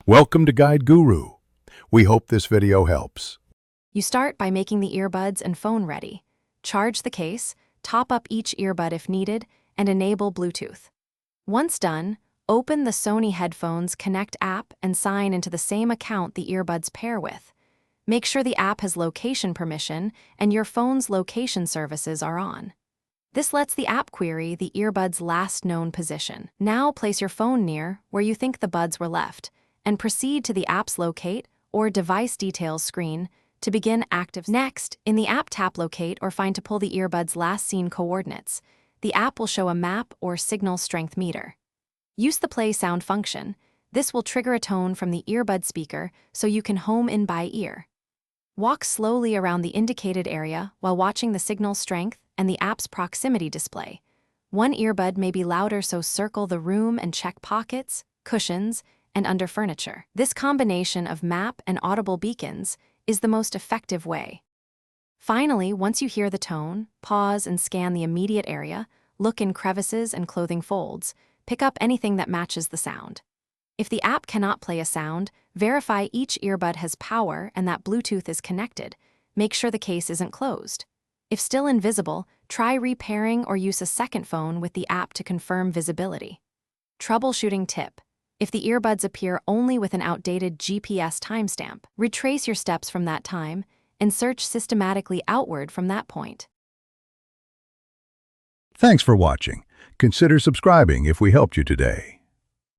Welcome to Guide Guru. We hope this video helps. You start by making the earbuds and phone ready. Charge the case, top up each earbud if needed, and enable Bluetooth. Once done, open the Sony Headphones Connect app and sign into the same account the earbuds pair with. Make sure the app has location permission and your phone's location services are on. This lets the app query the earbud's last known position. Now place your phone near where you think the buds were left and proceed to the app's locate or device details screen to begin active. Next, in the app, tap locate or find to pull the earbud's last seen coordinates. The app will show a map or signal strength meter. Use the play sound function. This will trigger a tone from the earbud speaker so you can home in by ear. Walk slowly around the indicated area while watching the signal strength and the app's proximity display. One earbud may be louder, so circle the room and check pockets, cushions, and under furniture. This combination of map and audible beacons is the most effective way. Finally, once you hear the tone, pause and scan the immediate area, look in crevices and clothing folds, pick up anything that matches the sound. If the app cannot play a sound, verify each earbud has power and that Bluetooth is connected. Make sure the case isn't closed. If still invisible, try repairing or use a second phone with the app to confirm visibility. Troubleshooting tip. If the earbuds appear only with an outdated GPS timestamp, retrace your steps from that time and search systematically outward from that point. Thanks for watching. Consider subscribing if we helped you today.